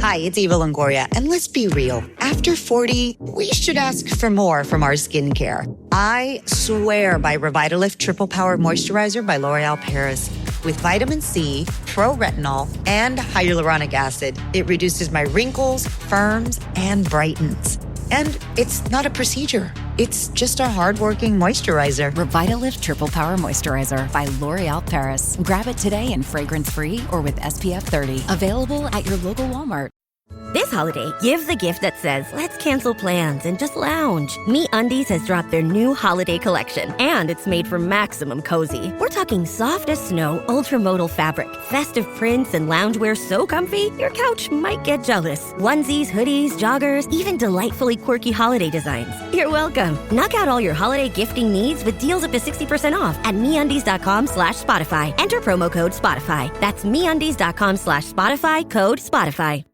Hi, it's Eva Longoria, and let's be real. After 40, we should ask for more from our skincare. I swear by Revitalift Triple Power Moisturizer by L'Oreal Paris. With vitamin C, pro-retinol, and hyaluronic acid, it reduces my wrinkles, firms, and brightens. And it's not a procedure. It's just a hardworking moisturizer. Revitalift Triple Power Moisturizer by L'Oreal Paris. Grab it today in fragrance-free or with SPF 30. Available at your local Walmart. This holiday, give the gift that says, let's cancel plans and just lounge. MeUndies has dropped their new holiday collection, and it's made for maximum cozy. We're talking soft as snow, ultramodal fabric, festive prints, and loungewear so comfy, your couch might get jealous. Onesies, hoodies, joggers, even delightfully quirky holiday designs. You're welcome. Knock out all your holiday gifting needs with deals up to 60% off at MeUndies.com/Spotify. Enter promo code Spotify. That's MeUndies.com/Spotify, code Spotify.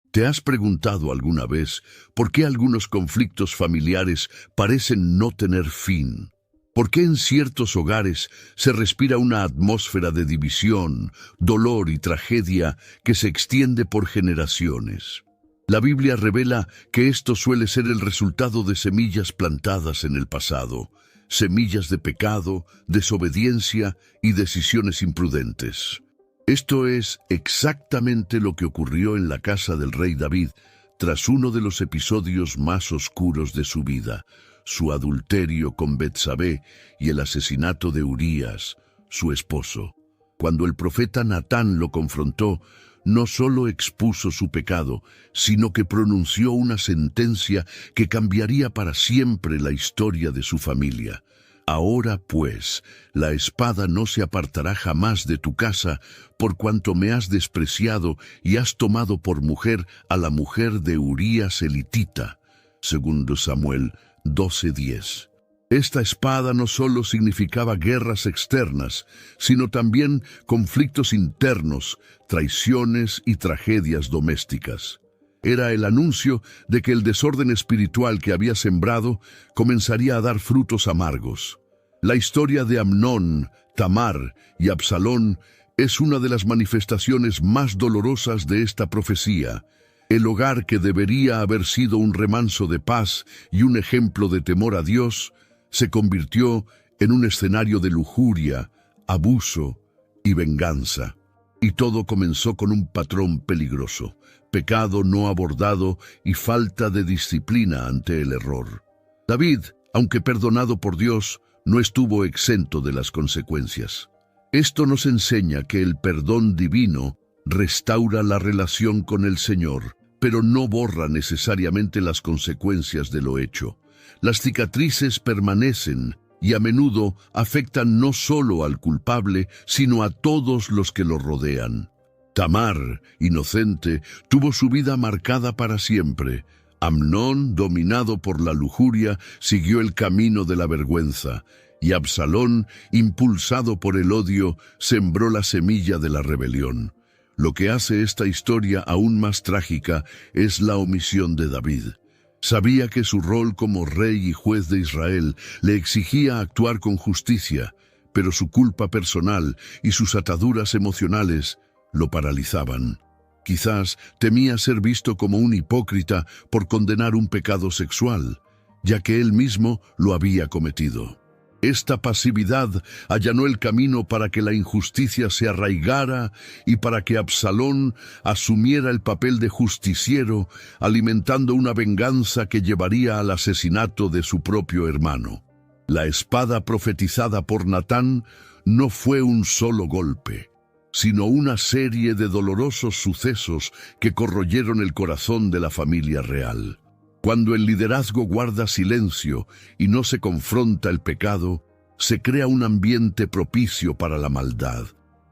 ¿Te has preguntado alguna vez por qué algunos conflictos familiares parecen no tener fin? ¿Por qué en ciertos hogares se respira una atmósfera de división, dolor y tragedia que se extiende por generaciones? La Biblia revela que esto suele ser el resultado de semillas plantadas en el pasado, semillas de pecado, desobediencia y decisiones imprudentes. Esto es exactamente lo que ocurrió en la casa del rey David tras uno de los episodios más oscuros de su vida, su adulterio con Betsabé y el asesinato de Urías, su esposo. Cuando el profeta Natán lo confrontó, no solo expuso su pecado, sino que pronunció una sentencia que cambiaría para siempre la historia de su familia. Ahora, pues, la espada no se apartará jamás de tu casa, por cuanto me has despreciado y has tomado por mujer a la mujer de Urías elitita. Segundo Samuel 12:10. Esta espada no solo significaba guerras externas, sino también conflictos internos, traiciones y tragedias domésticas. Era el anuncio de que el desorden espiritual que había sembrado comenzaría a dar frutos amargos. La historia de Amnón, Tamar y Absalón es una de las manifestaciones más dolorosas de esta profecía. El hogar que debería haber sido un remanso de paz y un ejemplo de temor a Dios, se convirtió en un escenario de lujuria, abuso y venganza. Y todo comenzó con un patrón peligroso: pecado no abordado y falta de disciplina ante el error. David, aunque perdonado por Dios, no estuvo exento de las consecuencias. Esto nos enseña que el perdón divino restaura la relación con el Señor, pero no borra necesariamente las consecuencias de lo hecho. Las cicatrices permanecen y a menudo afectan no solo al culpable, sino a todos los que lo rodean. Tamar, inocente, tuvo su vida marcada para siempre. Amnón, dominado por la lujuria, siguió el camino de la vergüenza, y Absalón, impulsado por el odio, sembró la semilla de la rebelión. Lo que hace esta historia aún más trágica es la omisión de David. Sabía que su rol como rey y juez de Israel le exigía actuar con justicia, pero su culpa personal y sus ataduras emocionales lo paralizaban. Quizás temía ser visto como un hipócrita por condenar un pecado sexual, ya que él mismo lo había cometido. Esta pasividad allanó el camino para que la injusticia se arraigara y para que Absalón asumiera el papel de justiciero, alimentando una venganza que llevaría al asesinato de su propio hermano. La espada profetizada por Natán no fue un solo golpe, sino una serie de dolorosos sucesos que corroyeron el corazón de la familia real. Cuando el liderazgo guarda silencio y no se confronta el pecado, se crea un ambiente propicio para la maldad.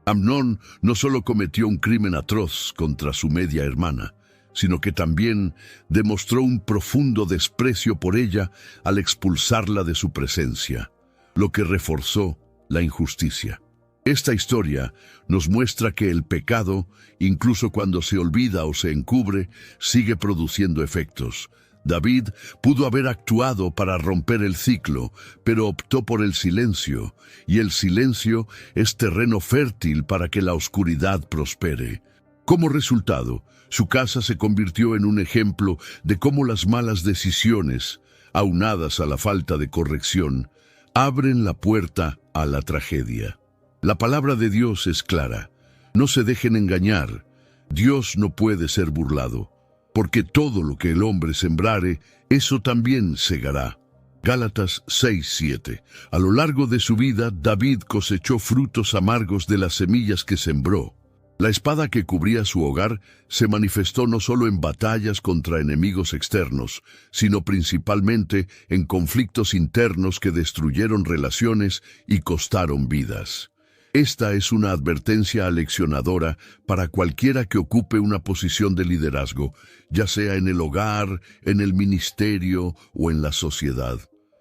Amnón no solo cometió un crimen atroz contra su media hermana, sino que también demostró un profundo desprecio por ella al expulsarla de su presencia, lo que reforzó la injusticia. Esta historia nos muestra que el pecado, incluso cuando se olvida o se encubre, sigue produciendo efectos. David pudo haber actuado para romper el ciclo, pero optó por el silencio, y el silencio es terreno fértil para que la oscuridad prospere. Como resultado, su casa se convirtió en un ejemplo de cómo las malas decisiones, aunadas a la falta de corrección, abren la puerta a la tragedia. La palabra de Dios es clara. No se dejen engañar. Dios no puede ser burlado, porque todo lo que el hombre sembrare, eso también segará. Gálatas 6:7. A lo largo de su vida, David cosechó frutos amargos de las semillas que sembró. La espada que cubría su hogar se manifestó no solo en batallas contra enemigos externos, sino principalmente en conflictos internos que destruyeron relaciones y costaron vidas. Esta es una advertencia aleccionadora para cualquiera que ocupe una posición de liderazgo, ya sea en el hogar, en el ministerio o en la sociedad.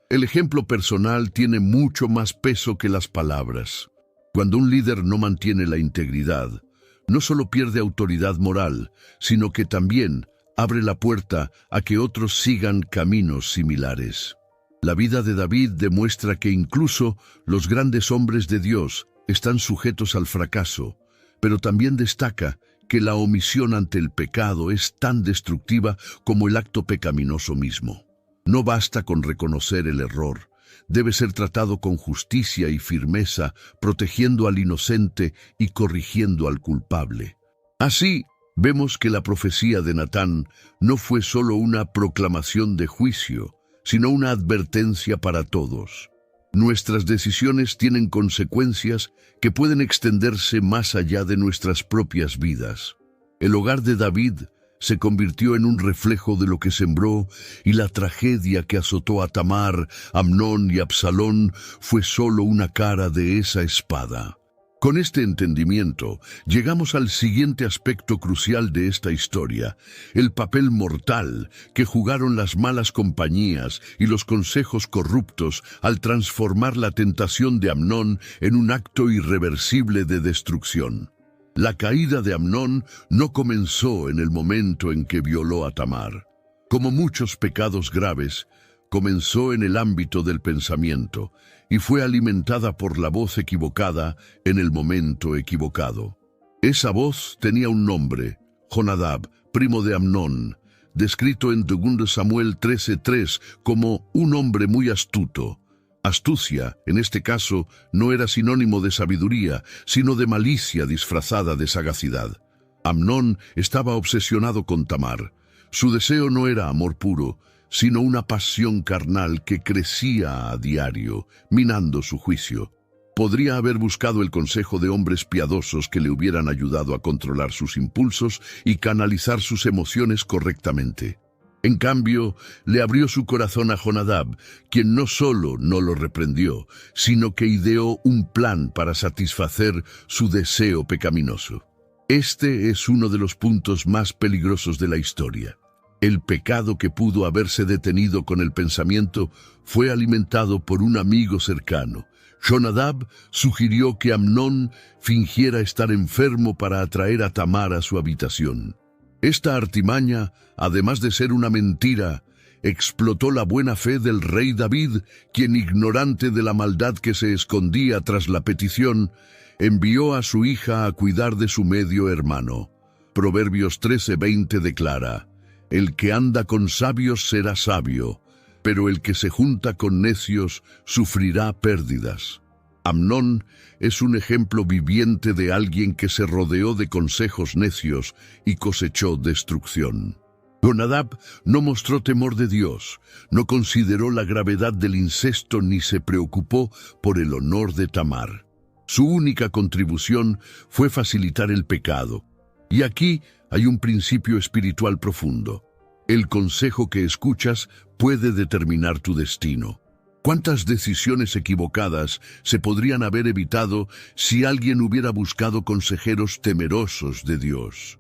El ejemplo personal tiene mucho más peso que las palabras. Cuando un líder no mantiene la integridad, no solo pierde autoridad moral, sino que también abre la puerta a que otros sigan caminos similares. La vida de David demuestra que incluso los grandes hombres de Dios están sujetos al fracaso, pero también destaca que la omisión ante el pecado es tan destructiva como el acto pecaminoso mismo. No basta con reconocer el error. Debe ser tratado con justicia y firmeza, protegiendo al inocente y corrigiendo al culpable. Así, vemos que la profecía de Natán no fue solo una proclamación de juicio, sino una advertencia para todos. Nuestras decisiones tienen consecuencias que pueden extenderse más allá de nuestras propias vidas. El hogar de David se convirtió en un reflejo de lo que sembró, y la tragedia que azotó a Tamar, Amnón y Absalón fue solo una cara de esa espada. Con este entendimiento, llegamos al siguiente aspecto crucial de esta historia: el papel mortal que jugaron las malas compañías y los consejos corruptos al transformar la tentación de Amnón en un acto irreversible de destrucción. La caída de Amnón no comenzó en el momento en que violó a Tamar. Como muchos pecados graves, comenzó en el ámbito del pensamiento y fue alimentada por la voz equivocada en el momento equivocado. Esa voz tenía un nombre: Jonadab, primo de Amnón, descrito en 2 Samuel 13:3 como un hombre muy astuto. Astucia, en este caso, no era sinónimo de sabiduría, sino de malicia disfrazada de sagacidad. Amnón estaba obsesionado con Tamar. Su deseo no era amor puro, sino una pasión carnal que crecía a diario, minando su juicio. Podría haber buscado el consejo de hombres piadosos que le hubieran ayudado a controlar sus impulsos y canalizar sus emociones correctamente. En cambio, le abrió su corazón a Jonadab, quien no solo no lo reprendió, sino que ideó un plan para satisfacer su deseo pecaminoso. Este es uno de los puntos más peligrosos de la historia. El pecado que pudo haberse detenido con el pensamiento fue alimentado por un amigo cercano. Jonadab sugirió que Amnón fingiera estar enfermo para atraer a Tamar a su habitación. Esta artimaña, además de ser una mentira, explotó la buena fe del rey David, quien, ignorante de la maldad que se escondía tras la petición, envió a su hija a cuidar de su medio hermano. Proverbios 13:20 declara: «El que anda con sabios será sabio, pero el que se junta con necios sufrirá pérdidas». Amnón es un ejemplo viviente de alguien que se rodeó de consejos necios y cosechó destrucción. Jonadab no mostró temor de Dios, no consideró la gravedad del incesto ni se preocupó por el honor de Tamar. Su única contribución fue facilitar el pecado. Y aquí hay un principio espiritual profundo. El consejo que escuchas puede determinar tu destino. ¿Cuántas decisiones equivocadas se podrían haber evitado si alguien hubiera buscado consejeros temerosos de Dios?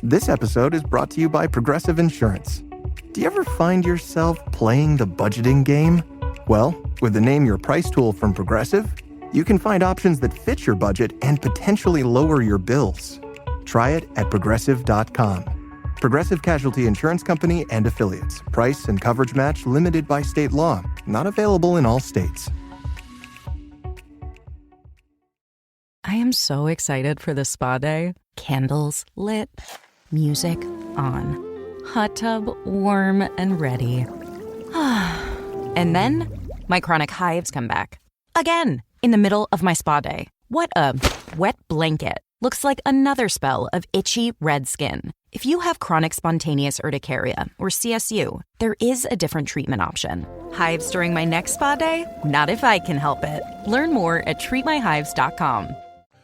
This episode is brought to you by Progressive Insurance. Do you ever find yourself playing the budgeting game? Well, with the Name Your Price tool from Progressive, you can find options that fit your budget and potentially lower your bills. Try it at Progressive.com. Progressive Casualty Insurance Company and Affiliates. Price and coverage match limited by state law. Not available in all states. I am so excited for this spa day. Candles lit, music on, hot tub warm and ready. And then my chronic hives come back. Again, in the middle of my spa day. What a wet blanket. Looks like another spell of itchy red skin. If you have chronic spontaneous urticaria or CSU, there is a different treatment option. Hives during my next spa day? Not if I can help it. Learn more at treatmyhives.com.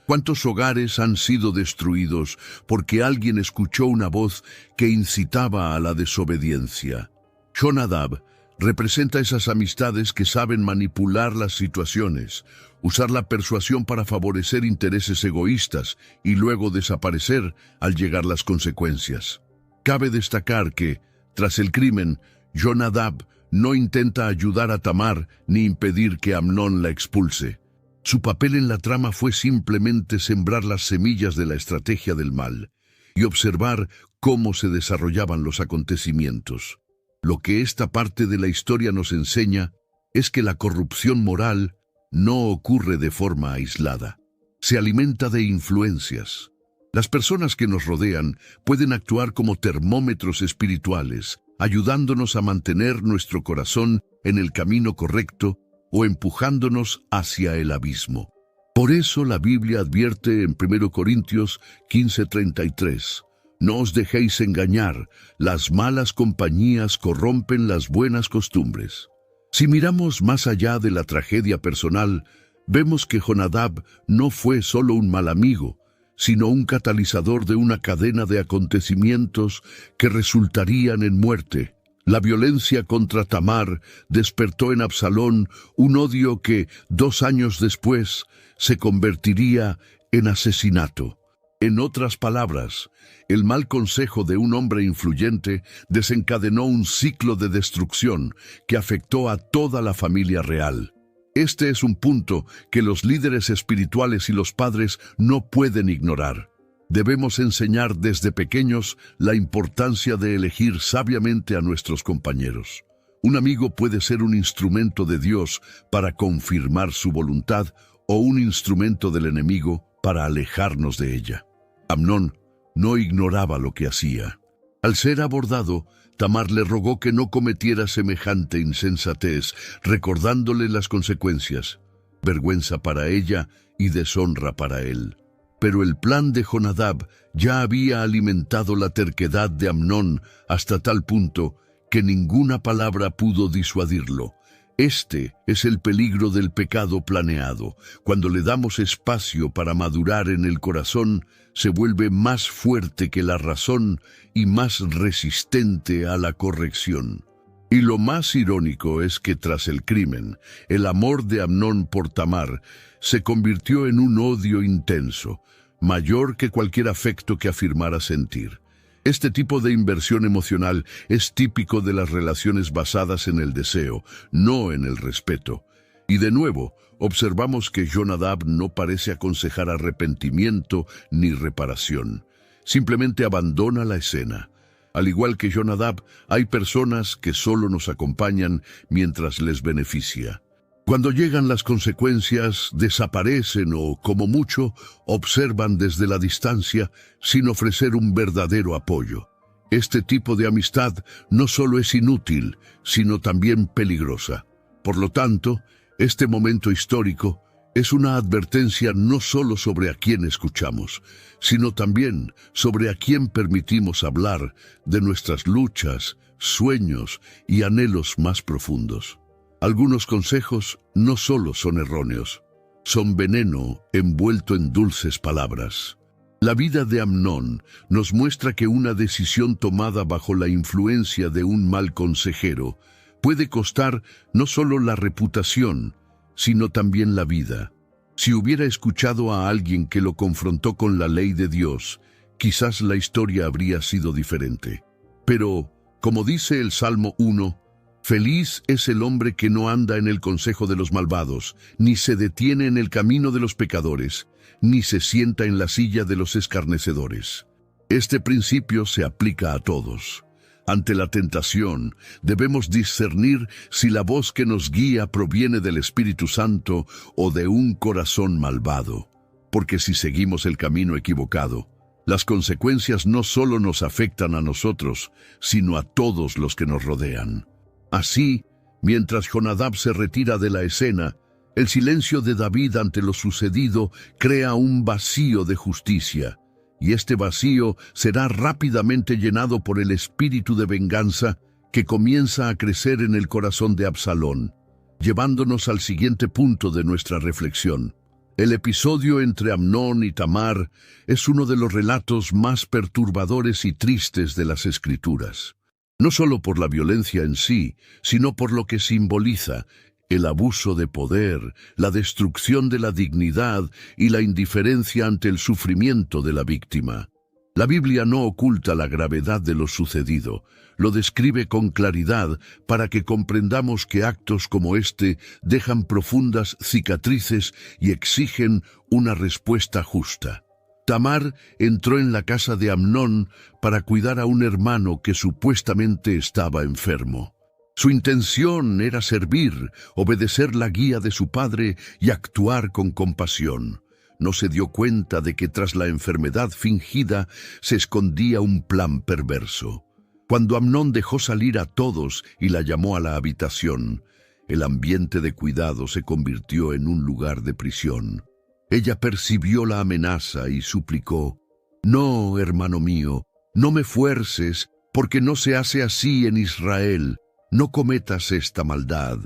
¿Cuántos hogares han sido destruidos porque alguien escuchó una voz que incitaba a la desobediencia? Jonadab representa esas amistades que saben manipular las situaciones, usar la persuasión para favorecer intereses egoístas y luego desaparecer al llegar las consecuencias. Cabe destacar que, tras el crimen, Jonadab no intenta ayudar a Tamar ni impedir que Amnón la expulse. Su papel en la trama fue simplemente sembrar las semillas de la estrategia del mal y observar cómo se desarrollaban los acontecimientos. Lo que esta parte de la historia nos enseña es que la corrupción moral no ocurre de forma aislada. Se alimenta de influencias. Las personas que nos rodean pueden actuar como termómetros espirituales, ayudándonos a mantener nuestro corazón en el camino correcto o empujándonos hacia el abismo. Por eso la Biblia advierte en 1 Corintios 15:33, «No os dejéis engañar, las malas compañías corrompen las buenas costumbres». Si miramos más allá de la tragedia personal, vemos que Jonadab no fue solo un mal amigo, sino un catalizador de una cadena de acontecimientos que resultarían en muerte. La violencia contra Tamar despertó en Absalón un odio que, 2 años después, se convertiría en asesinato. En otras palabras, el mal consejo de un hombre influyente desencadenó un ciclo de destrucción que afectó a toda la familia real. Este es un punto que los líderes espirituales y los padres no pueden ignorar. Debemos enseñar desde pequeños la importancia de elegir sabiamente a nuestros compañeros. Un amigo puede ser un instrumento de Dios para confirmar su voluntad o un instrumento del enemigo para alejarnos de ella. Amnón no ignoraba lo que hacía. Al ser abordado, Tamar le rogó que no cometiera semejante insensatez, recordándole las consecuencias, vergüenza para ella y deshonra para él. Pero el plan de Jonadab ya había alimentado la terquedad de Amnón hasta tal punto que ninguna palabra pudo disuadirlo. Este es el peligro del pecado planeado. Cuando le damos espacio para madurar en el corazón, se vuelve más fuerte que la razón y más resistente a la corrección. Y lo más irónico es que tras el crimen, el amor de Amnón por Tamar se convirtió en un odio intenso, mayor que cualquier afecto que afirmara sentir. Este tipo de inversión emocional es típico de las relaciones basadas en el deseo, no en el respeto. Y de nuevo, observamos que Jonadab no parece aconsejar arrepentimiento ni reparación. Simplemente abandona la escena. Al igual que Jonadab, hay personas que solo nos acompañan mientras les beneficia. Cuando llegan las consecuencias, desaparecen o, como mucho, observan desde la distancia sin ofrecer un verdadero apoyo. Este tipo de amistad no solo es inútil, sino también peligrosa. Por lo tanto, este momento histórico es una advertencia no solo sobre a quién escuchamos, sino también sobre a quién permitimos hablar de nuestras luchas, sueños y anhelos más profundos. Algunos consejos no solo son erróneos, son veneno envuelto en dulces palabras. La vida de Amnón nos muestra que una decisión tomada bajo la influencia de un mal consejero puede costar no solo la reputación, sino también la vida. Si hubiera escuchado a alguien que lo confrontó con la ley de Dios, quizás la historia habría sido diferente. Pero, como dice el Salmo 1, «Feliz es el hombre que no anda en el consejo de los malvados, ni se detiene en el camino de los pecadores, ni se sienta en la silla de los escarnecedores». Este principio se aplica a todos. Ante la tentación, debemos discernir si la voz que nos guía proviene del Espíritu Santo o de un corazón malvado, porque si seguimos el camino equivocado, Las consecuencias no solo nos afectan a nosotros, sino a todos los que nos rodean. Así, mientras Jonadab se retira de la escena, el silencio de David ante lo sucedido crea un vacío de justicia, y este vacío será rápidamente llenado por el espíritu de venganza que comienza a crecer en el corazón de Absalón, llevándonos al siguiente punto de nuestra reflexión. El episodio entre Amnón y Tamar es uno de los relatos más perturbadores y tristes de las Escrituras. No solo por la violencia en sí, sino por lo que simboliza: el abuso de poder, la destrucción de la dignidad y la indiferencia ante el sufrimiento de la víctima. La Biblia no oculta la gravedad de lo sucedido, lo describe con claridad para que comprendamos que actos como este dejan profundas cicatrices y exigen una respuesta justa. Tamar entró en la casa de Amnón para cuidar a un hermano que supuestamente estaba enfermo. Su intención era servir, obedecer la guía de su padre y actuar con compasión. No se dio cuenta de que tras la enfermedad fingida se escondía un plan perverso. Cuando Amnón dejó salir a todos y la llamó a la habitación, el ambiente de cuidado se convirtió en un lugar de prisión. Ella percibió la amenaza y suplicó: «No, hermano mío, no me fuerces, porque no se hace así en Israel. No cometas esta maldad».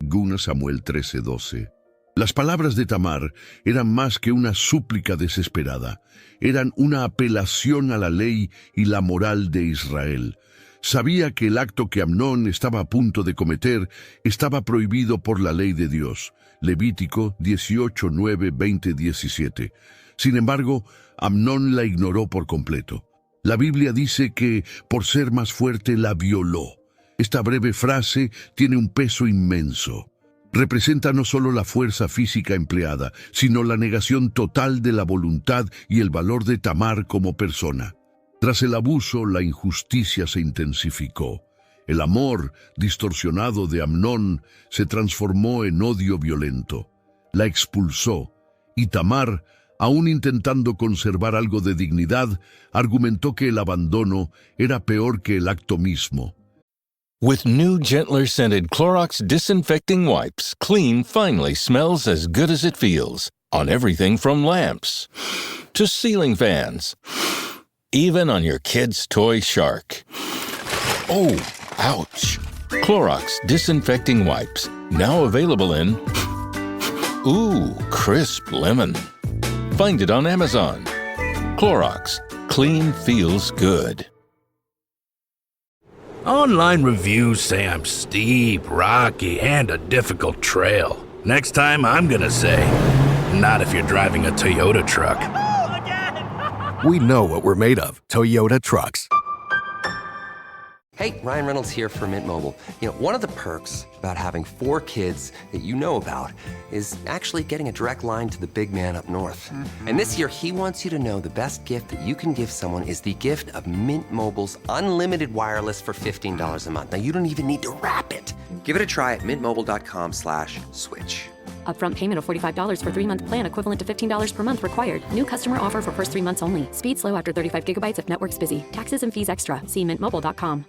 2 Samuel 13:12. Las palabras de Tamar eran más que una súplica desesperada, eran una apelación a la ley y la moral de Israel. Sabía que el acto que Amnón estaba a punto de cometer estaba prohibido por la ley de Dios. Levítico 18, 9, 20, 17. Sin embargo, Amnón la ignoró por completo. La Biblia dice que, por ser más fuerte, la violó. Esta breve frase tiene un peso inmenso. Representa no solo la fuerza física empleada, sino la negación total de la voluntad y el valor de Tamar como persona. Tras el abuso, la injusticia se intensificó. El amor distorsionado de Amnón se transformó en odio violento. La expulsó, y Tamar, aún intentando conservar algo de dignidad, argumentó que el abandono era peor que el acto mismo. With new, gentler scented Clorox disinfecting wipes, clean finally smells as good as it feels. On everything from lamps to ceiling fans, even on your kid's toy shark. Oh, ouch. Clorox disinfecting wipes, now available in crisp lemon. Find it on Amazon. Clorox, clean feels good. Online reviews say I'm steep, rocky, and a difficult trail. Next time I'm gonna say, not if you're driving a Toyota truck. We know what we're made of. Toyota trucks. Hey, Ryan Reynolds here for Mint Mobile. You know, one of the perks about having 4 kids that you know about is actually getting a direct line to the big man up north. And this year, he wants you to know the best gift that you can give someone is the gift of Mint Mobile's unlimited wireless for $15 a month. Now, you don't even need to wrap it. Give it a try at mintmobile.com/switch. Upfront payment of $45 for 3-month plan equivalent to $15 per month required. New customer offer for first 3 months only. Speed slow after 35 gigabytes if network's busy. Taxes and fees extra. See mintmobile.com.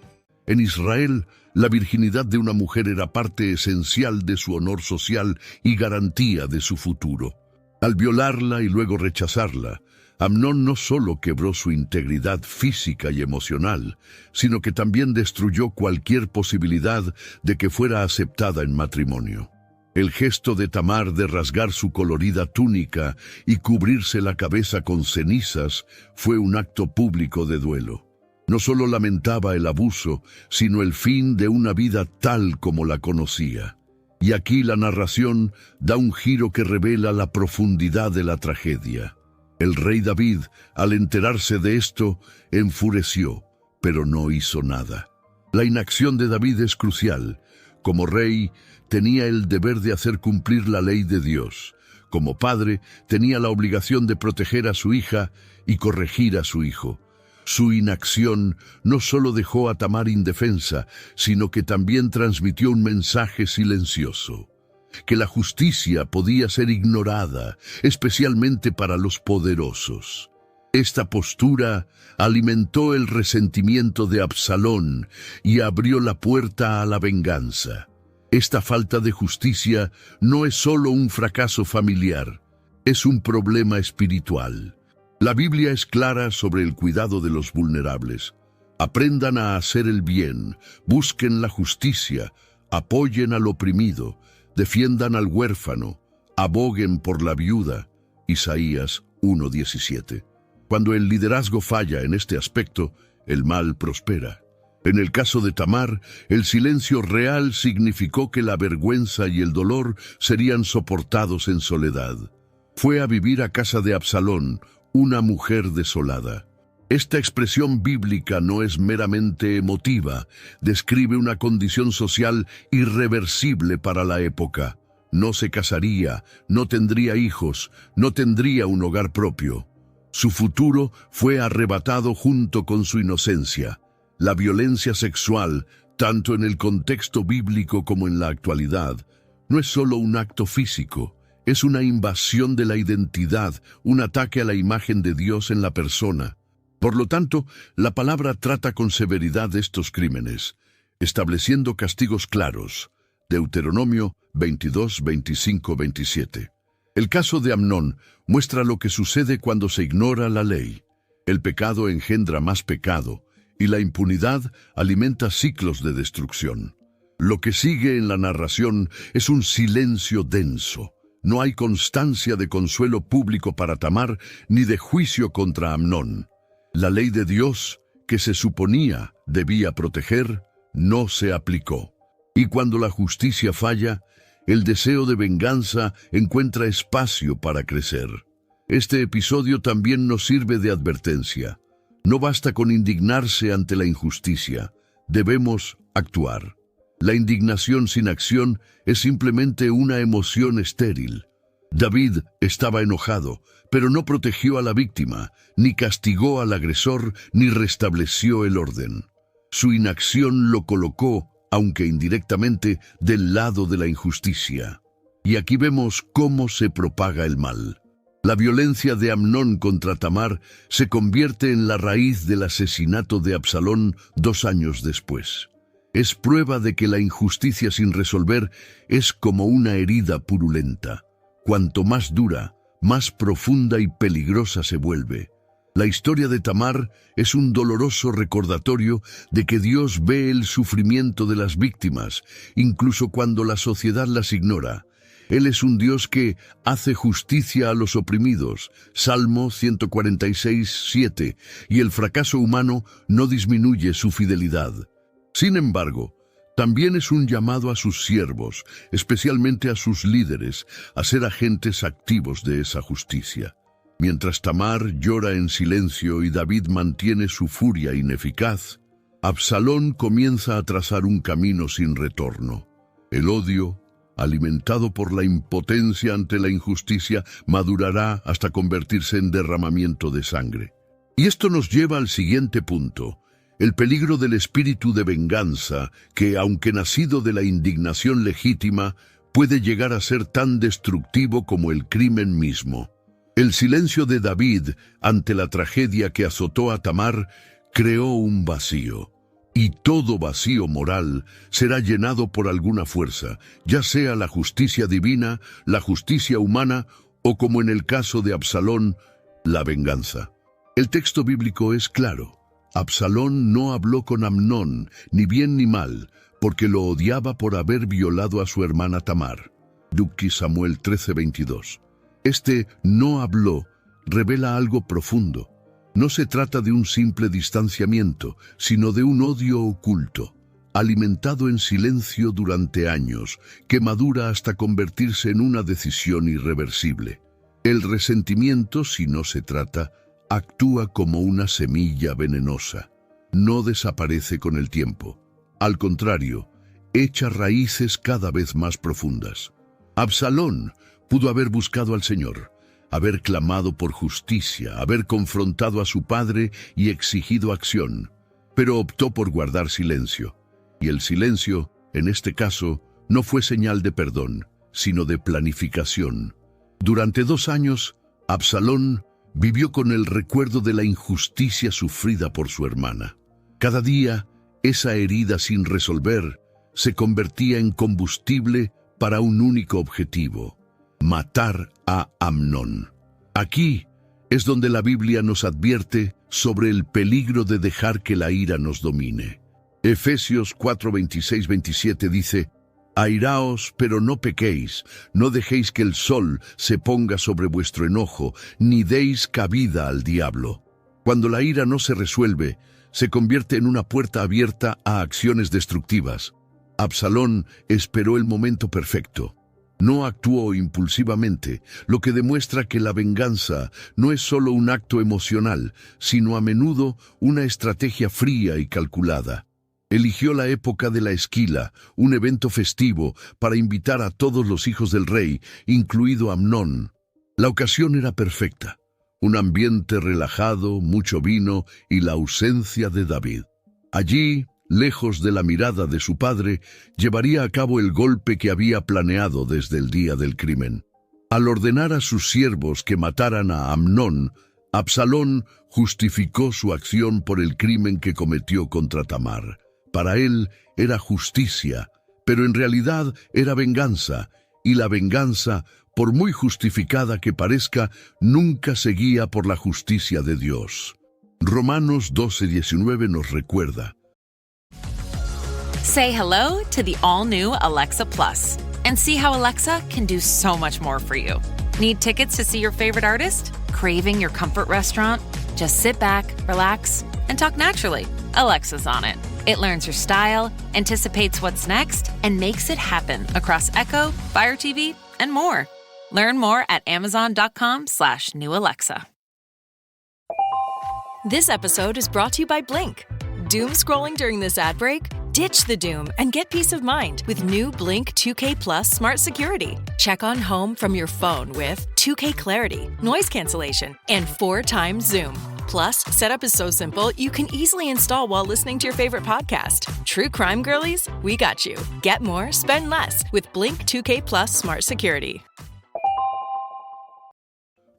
En Israel, la virginidad de una mujer era parte esencial de su honor social y garantía de su futuro. Al violarla y luego rechazarla, Amnón no solo quebró su integridad física y emocional, sino que también destruyó cualquier posibilidad de que fuera aceptada en matrimonio. El gesto de Tamar de rasgar su colorida túnica y cubrirse la cabeza con cenizas fue un acto público de duelo. No solo lamentaba el abuso, sino el fin de una vida tal como la conocía. Y aquí la narración da un giro que revela la profundidad de la tragedia. El rey David, al enterarse de esto, enfureció, pero no hizo nada. La inacción de David es crucial. Como rey, tenía el deber de hacer cumplir la ley de Dios. Como padre, tenía la obligación de proteger a su hija y corregir a su hijo. Su inacción no solo dejó a Tamar indefensa, sino que también transmitió un mensaje silencioso: que la justicia podía ser ignorada, especialmente para los poderosos. Esta postura alimentó el resentimiento de Absalón y abrió la puerta a la venganza. Esta falta de justicia no es solo un fracaso familiar, es un problema espiritual. La Biblia es clara sobre el cuidado de los vulnerables. Aprendan a hacer el bien, busquen la justicia, apoyen al oprimido, defiendan al huérfano, aboguen por la viuda. Isaías 1:17. Cuando el liderazgo falla en este aspecto, el mal prospera. En el caso de Tamar, el silencio real significó que la vergüenza y el dolor serían soportados en soledad. Fue a vivir a casa de Absalón, una mujer desolada. Esta expresión bíblica no es meramente emotiva, describe una condición social irreversible para la época. No se casaría, no tendría hijos, no tendría un hogar propio. Su futuro fue arrebatado junto con su inocencia. La violencia sexual, tanto en el contexto bíblico como en la actualidad, no es solo un acto físico, es una invasión de la identidad, un ataque a la imagen de Dios en la persona. Por lo tanto, la palabra trata con severidad estos crímenes, estableciendo castigos claros. Deuteronomio 22, 25, 27. El caso de Amnón muestra lo que sucede cuando se ignora la ley. El pecado engendra más pecado, y la impunidad alimenta ciclos de destrucción. Lo que sigue en la narración es un silencio denso. No hay constancia de consuelo público para Tamar ni de juicio contra Amnón. La ley de Dios, que se suponía debía proteger, no se aplicó. Y cuando la justicia falla, el deseo de venganza encuentra espacio para crecer. Este episodio también nos sirve de advertencia. No basta con indignarse ante la injusticia, debemos actuar. La indignación sin acción es simplemente una emoción estéril. David estaba enojado, pero no protegió a la víctima, ni castigó al agresor, ni restableció el orden. Su inacción lo colocó, aunque indirectamente, del lado de la injusticia. Y aquí vemos cómo se propaga el mal. La violencia de Amnón contra Tamar se convierte en la raíz del asesinato de Absalón 2 años después. Es prueba de que la injusticia sin resolver es como una herida purulenta. Cuanto más dura, más profunda y peligrosa se vuelve. La historia de Tamar es un doloroso recordatorio de que Dios ve el sufrimiento de las víctimas, incluso cuando la sociedad las ignora. Él es un Dios que hace justicia a los oprimidos, Salmo 146:7, y el fracaso humano no disminuye su fidelidad. Sin embargo, también es un llamado a sus siervos, especialmente a sus líderes, a ser agentes activos de esa justicia. Mientras Tamar llora en silencio y David mantiene su furia ineficaz, Absalón comienza a trazar un camino sin retorno. El odio, alimentado por la impotencia ante la injusticia, madurará hasta convertirse en derramamiento de sangre. Y esto nos lleva al siguiente punto, el peligro del espíritu de venganza que, aunque nacido de la indignación legítima, puede llegar a ser tan destructivo como el crimen mismo. El silencio de David ante la tragedia que azotó a Tamar creó un vacío. Y todo vacío moral será llenado por alguna fuerza, ya sea la justicia divina, la justicia humana o, como en el caso de Absalón, la venganza. El texto bíblico es claro. Absalón no habló con Amnón, ni bien ni mal, porque lo odiaba por haber violado a su hermana Tamar. 2 Samuel 13:22. Este no habló revela algo profundo. No se trata de un simple distanciamiento, sino de un odio oculto, alimentado en silencio durante años, que madura hasta convertirse en una decisión irreversible. El resentimiento, si no se trata, actúa como una semilla venenosa. No desaparece con el tiempo. Al contrario, echa raíces cada vez más profundas. Absalón pudo haber buscado al Señor, haber clamado por justicia, haber confrontado a su padre y exigido acción, pero optó por guardar silencio. Y el silencio, en este caso, no fue señal de perdón, sino de planificación. Durante 2 años, Absalón vivió con el recuerdo de la injusticia sufrida por su hermana. Cada día, esa herida sin resolver se convertía en combustible para un único objetivo: matar a Amnón. Aquí es donde la Biblia nos advierte sobre el peligro de dejar que la ira nos domine. Efesios 4, 26, 27 dice: Airaos, pero no pequéis, no dejéis que el sol se ponga sobre vuestro enojo, ni deis cabida al diablo. Cuando la ira no se resuelve, se convierte en una puerta abierta a acciones destructivas. Absalón esperó el momento perfecto. No actuó impulsivamente, lo que demuestra que la venganza no es solo un acto emocional, sino a menudo una estrategia fría y calculada. Eligió la época de la esquila, un evento festivo, para invitar a todos los hijos del rey, incluido Amnón. La ocasión era perfecta: un ambiente relajado, mucho vino y la ausencia de David. Allí, lejos de la mirada de su padre, llevaría a cabo el golpe que había planeado desde el día del crimen. Al ordenar a sus siervos que mataran a Amnón, Absalón justificó su acción por el crimen que cometió contra Tamar. Para él era justicia, pero en realidad era venganza, y la venganza, por muy justificada que parezca, nunca se guía por la justicia de Dios. Romanos 12:19 nos recuerda: Say hello to the all-new Alexa Plus and see how Alexa can do so much more for you. Need tickets to see your favorite artist? Craving your comfort restaurant? Just sit back, relax, and talk naturally. Alexa's on it. It learns your style, anticipates what's next, and makes it happen across Echo, Fire TV, and more. Learn more at amazon.com/new Alexa. This episode is brought to you by Blink. Doom scrolling during this ad break? Ditch the doom and get peace of mind with new Blink 2K Plus Smart Security. Check on home from your phone with 2K Clarity, noise cancellation, and 4x Zoom. Plus, setup is so simple, you can easily install while listening to your favorite podcast. True crime girlies, we got you. Get more, spend less with Blink 2K Plus Smart Security.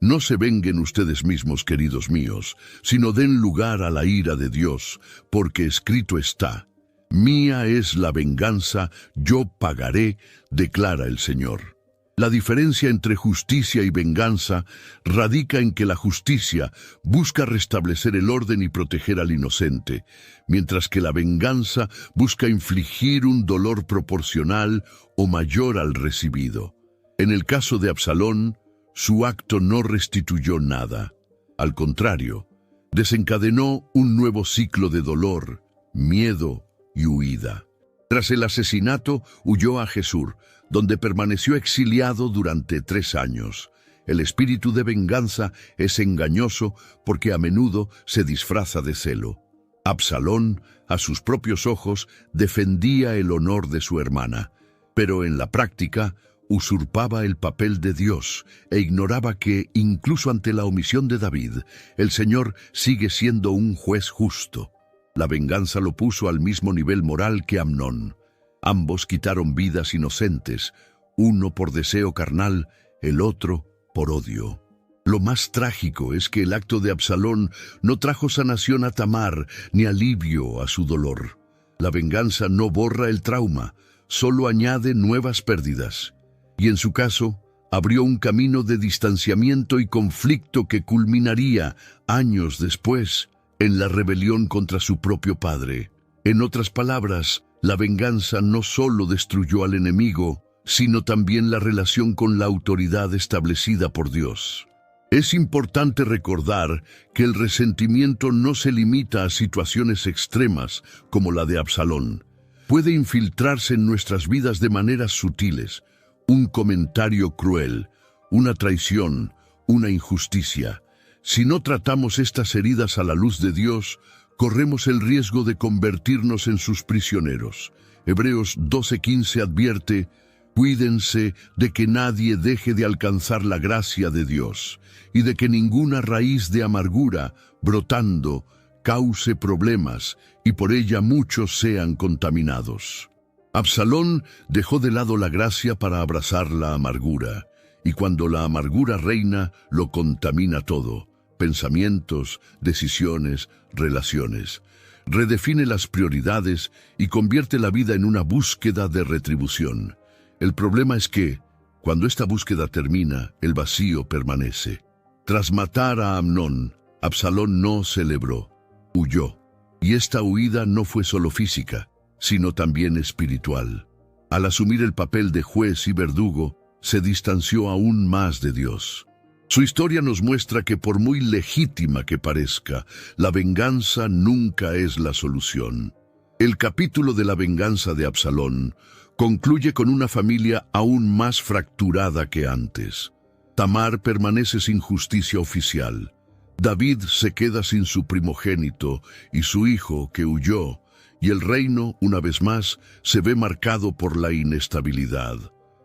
No se venguen ustedes mismos, queridos míos, sino den lugar a la ira de Dios, porque escrito está: Mía es la venganza, yo pagaré, declara el Señor. La diferencia entre justicia y venganza radica en que la justicia busca restablecer el orden y proteger al inocente, mientras que la venganza busca infligir un dolor proporcional o mayor al recibido. En el caso de Absalón, su acto no restituyó nada. Al contrario, desencadenó un nuevo ciclo de dolor, miedo y huida. Tras el asesinato, huyó a Gesur, donde permaneció exiliado durante 3 años. El espíritu de venganza es engañoso porque a menudo se disfraza de celo. Absalón, a sus propios ojos, defendía el honor de su hermana, pero en la práctica usurpaba el papel de Dios e ignoraba que, incluso ante la omisión de David, el Señor sigue siendo un juez justo. La venganza lo puso al mismo nivel moral que Amnón. Ambos quitaron vidas inocentes, uno por deseo carnal, el otro por odio. Lo más trágico es que el acto de Absalón no trajo sanación a Tamar ni alivio a su dolor. La venganza no borra el trauma, solo añade nuevas pérdidas. Y en su caso, abrió un camino de distanciamiento y conflicto que culminaría, años después, en la rebelión contra su propio padre. En otras palabras, la venganza no solo destruyó al enemigo, sino también la relación con la autoridad establecida por Dios. Es importante recordar que el resentimiento no se limita a situaciones extremas como la de Absalón. Puede infiltrarse en nuestras vidas de maneras sutiles: un comentario cruel, una traición, una injusticia. Si no tratamos estas heridas a la luz de Dios, corremos el riesgo de convertirnos en sus prisioneros. Hebreos 12:15 advierte: cuídense de que nadie deje de alcanzar la gracia de Dios, y de que ninguna raíz de amargura, brotando, cause problemas, y por ella muchos sean contaminados. Absalón dejó de lado la gracia para abrazar la amargura, y cuando la amargura reina, lo contamina todo. pensamientos, decisiones, relaciones. Redefine las prioridades y convierte la vida en una búsqueda de retribución. El problema es que, cuando esta búsqueda termina, el vacío permanece. Tras matar a Amnón, Absalón no celebró, huyó. Y esta huida no fue solo física, sino también espiritual. Al asumir el papel de juez y verdugo, se distanció aún más de Dios. Su historia nos muestra que por muy legítima que parezca, la venganza nunca es la solución. El capítulo de la venganza de Absalón concluye con una familia aún más fracturada que antes. Tamar permanece sin justicia oficial. David se queda sin su primogénito y su hijo que huyó, y el reino, una vez más, se ve marcado por la inestabilidad.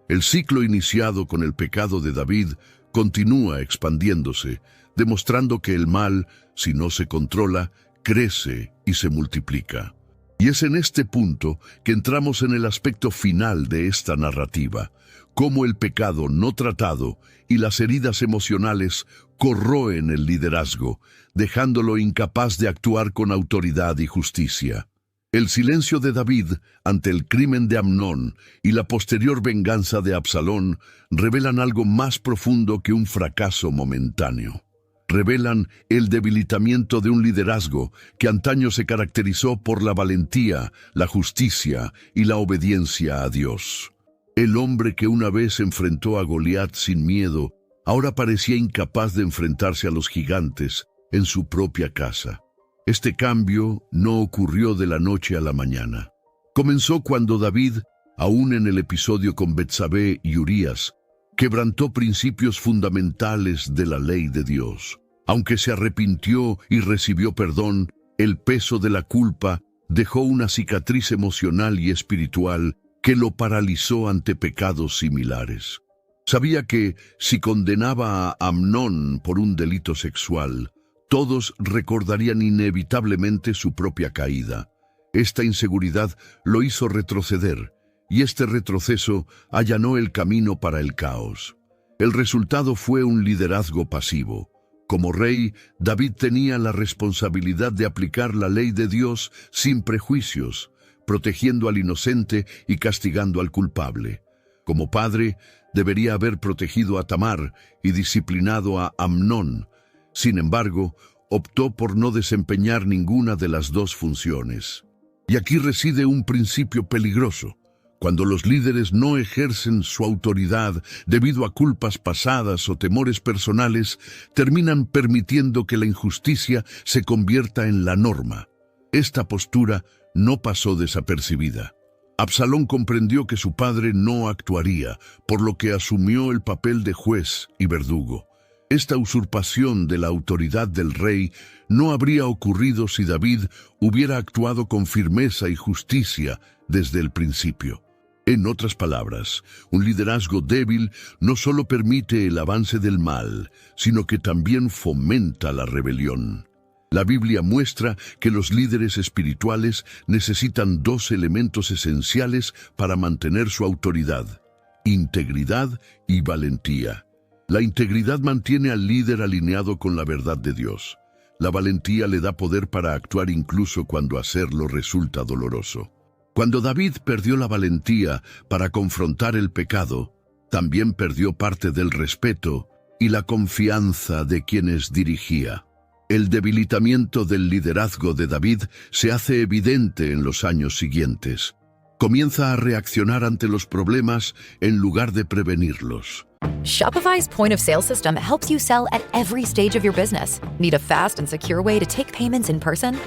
El ciclo iniciado con el pecado de David continúa expandiéndose, demostrando que el mal, si no se controla, crece y se multiplica. Y es en este punto que entramos en el aspecto final de esta narrativa, cómo el pecado no tratado y las heridas emocionales corroen el liderazgo, dejándolo incapaz de actuar con autoridad y justicia. El silencio de David ante el crimen de Amnón y la posterior venganza de Absalón revelan algo más profundo que un fracaso momentáneo. Revelan el debilitamiento de un liderazgo que antaño se caracterizó por la valentía, la justicia y la obediencia a Dios. El hombre que una vez enfrentó a Goliat sin miedo, ahora parecía incapaz de enfrentarse a los gigantes en su propia casa. Este cambio no ocurrió de la noche a la mañana. Comenzó cuando David, aún en el episodio con Betsabé y Urías, quebrantó principios fundamentales de la ley de Dios. Aunque se arrepintió y recibió perdón, el peso de la culpa dejó una cicatriz emocional y espiritual que lo paralizó ante pecados similares. Sabía que si condenaba a Amnón por un delito sexual, todos recordarían inevitablemente su propia caída. Esta inseguridad lo hizo retroceder, y este retroceso allanó el camino para el caos. El resultado fue un liderazgo pasivo. Como rey, David tenía la responsabilidad de aplicar la ley de Dios sin prejuicios, protegiendo al inocente y castigando al culpable. Como padre, debería haber protegido a Tamar y disciplinado a Amnón. Sin embargo, optó por no desempeñar ninguna de las dos funciones. Y aquí reside un principio peligroso. Cuando los líderes no ejercen su autoridad debido a culpas pasadas o temores personales, terminan permitiendo que la injusticia se convierta en la norma. Esta postura no pasó desapercibida. Absalón comprendió que su padre no actuaría, por lo que asumió el papel de juez y verdugo. Esta usurpación de la autoridad del rey no habría ocurrido si David hubiera actuado con firmeza y justicia desde el principio. En otras palabras, un liderazgo débil no solo permite el avance del mal, sino que también fomenta la rebelión. La Biblia muestra que los líderes espirituales necesitan dos elementos esenciales para mantener su autoridad: integridad y valentía. La integridad mantiene al líder alineado con la verdad de Dios. La valentía le da poder para actuar incluso cuando hacerlo resulta doloroso. Cuando David perdió la valentía para confrontar el pecado, también perdió parte del respeto y la confianza de quienes dirigía. El debilitamiento del liderazgo de David se hace evidente en los años siguientes. Comienza a reaccionar ante los problemas en lugar de prevenirlos. Shopify's point-of-sale system helps you sell at every stage of your business. Need a fast and secure way to take payments in person?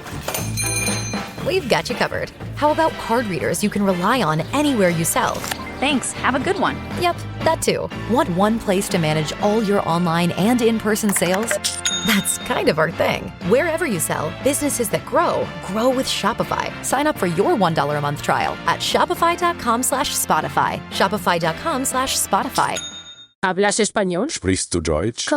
We've got you covered. How about card readers you can rely on anywhere you sell? Thanks. Have a good one. Yep, that too. Want one place to manage all your online and in-person sales? That's kind of our thing. Wherever you sell, businesses that grow with Shopify. Sign up for your $1 a month trial at shopify.com/Spotify. Shopify.com/Spotify. ¿Hablas español? Sprichst du Deutsch?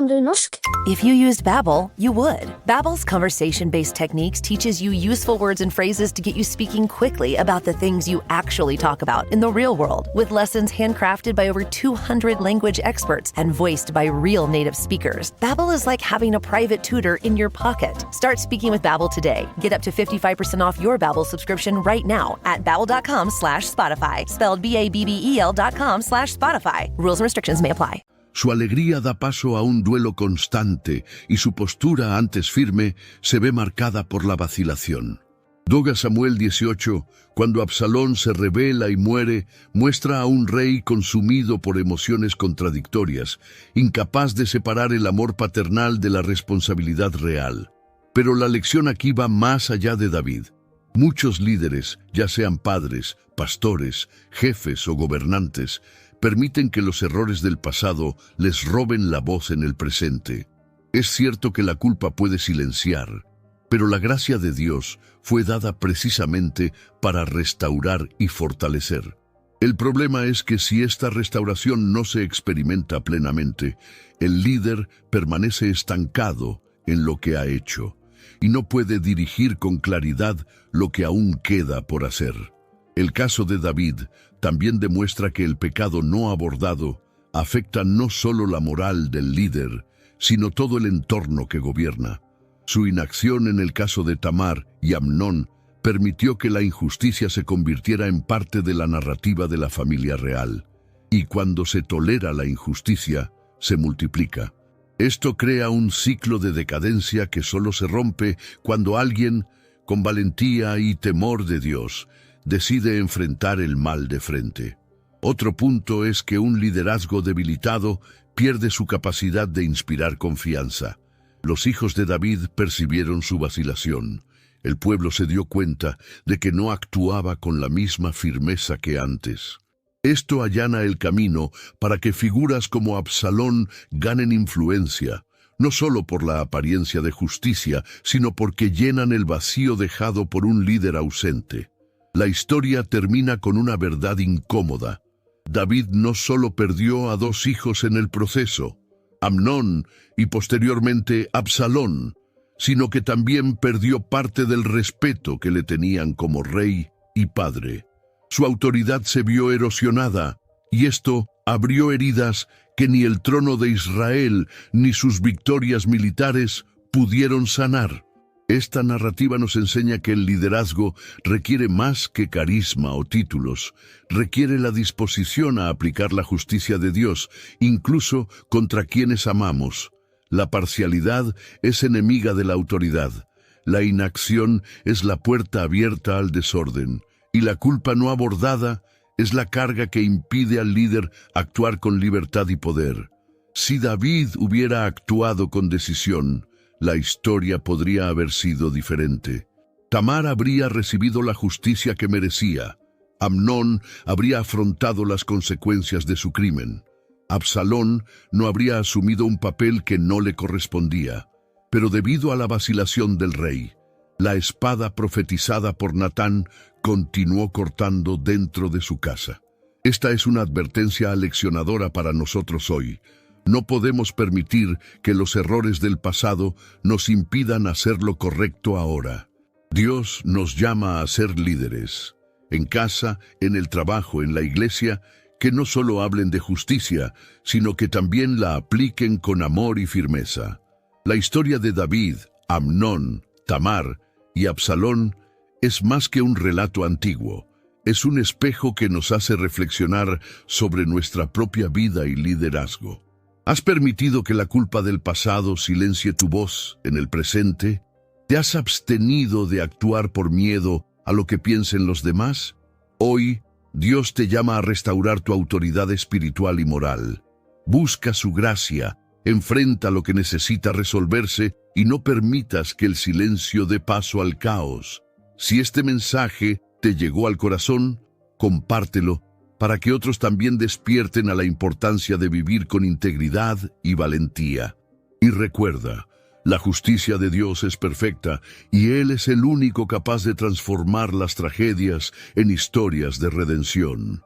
If you used Babbel, you would. Babbel's conversation-based techniques teaches you useful words and phrases to get you speaking quickly about the things you actually talk about in the real world, with lessons handcrafted by over 200 language experts and voiced by real native speakers. Babbel is like having a private tutor in your pocket. Start speaking with Babbel today. Get up to 55% off your Babbel subscription right now at babbel.com/Spotify. Spelled BABBEL.com/Spotify. Rules and restrictions may apply. Su alegría da paso a un duelo constante y su postura, antes firme, se ve marcada por la vacilación. 2 Samuel 18, cuando Absalón se rebela y muere, muestra a un rey consumido por emociones contradictorias, incapaz de separar el amor paternal de la responsabilidad real. Pero la lección aquí va más allá de David. Muchos líderes, ya sean padres, pastores, jefes o gobernantes, permiten que los errores del pasado les roben la voz en el presente. Es cierto que la culpa puede silenciar, pero la gracia de Dios fue dada precisamente para restaurar y fortalecer. El problema es que si esta restauración no se experimenta plenamente, el líder permanece estancado en lo que ha hecho y no puede dirigir con claridad lo que aún queda por hacer. El caso de David también demuestra que el pecado no abordado afecta no solo la moral del líder, sino todo el entorno que gobierna. Su inacción en el caso de Tamar y Amnón permitió que la injusticia se convirtiera en parte de la narrativa de la familia real. Y cuando se tolera la injusticia, se multiplica. Esto crea un ciclo de decadencia que solo se rompe cuando alguien, con valentía y temor de Dios, decide enfrentar el mal de frente. Otro punto es que un liderazgo debilitado pierde su capacidad de inspirar confianza. Los hijos de David percibieron su vacilación. El pueblo se dio cuenta de que no actuaba con la misma firmeza que antes. Esto allana el camino para que figuras como Absalón ganen influencia, no solo por la apariencia de justicia, sino porque llenan el vacío dejado por un líder ausente. La historia termina con una verdad incómoda. David no solo perdió a 2 hijos en el proceso, Amnón y posteriormente Absalón, sino que también perdió parte del respeto que le tenían como rey y padre. Su autoridad se vio erosionada, y esto abrió heridas que ni el trono de Israel ni sus victorias militares pudieron sanar. Esta narrativa nos enseña que el liderazgo requiere más que carisma o títulos, requiere la disposición a aplicar la justicia de Dios, incluso contra quienes amamos. La parcialidad es enemiga de la autoridad, la inacción es la puerta abierta al desorden, y la culpa no abordada es la carga que impide al líder actuar con libertad y poder. Si David hubiera actuado con decisión, la historia podría haber sido diferente. Tamar habría recibido la justicia que merecía. Amnón habría afrontado las consecuencias de su crimen. Absalón no habría asumido un papel que no le correspondía. Pero debido a la vacilación del rey, la espada profetizada por Natán continuó cortando dentro de su casa. Esta es una advertencia aleccionadora para nosotros hoy. No podemos permitir que los errores del pasado nos impidan hacer lo correcto ahora. Dios nos llama a ser líderes, en casa, en el trabajo, en la iglesia, que no solo hablen de justicia, sino que también la apliquen con amor y firmeza. La historia de David, Amnón, Tamar y Absalón es más que un relato antiguo. Es un espejo que nos hace reflexionar sobre nuestra propia vida y liderazgo. ¿Has permitido que la culpa del pasado silencie tu voz en el presente? ¿Te has abstenido de actuar por miedo a lo que piensen los demás? Hoy, Dios te llama a restaurar tu autoridad espiritual y moral. Busca su gracia, enfrenta lo que necesita resolverse y no permitas que el silencio dé paso al caos. Si este mensaje te llegó al corazón, compártelo para que otros también despierten a la importancia de vivir con integridad y valentía. Y recuerda, la justicia de Dios es perfecta y Él es el único capaz de transformar las tragedias en historias de redención.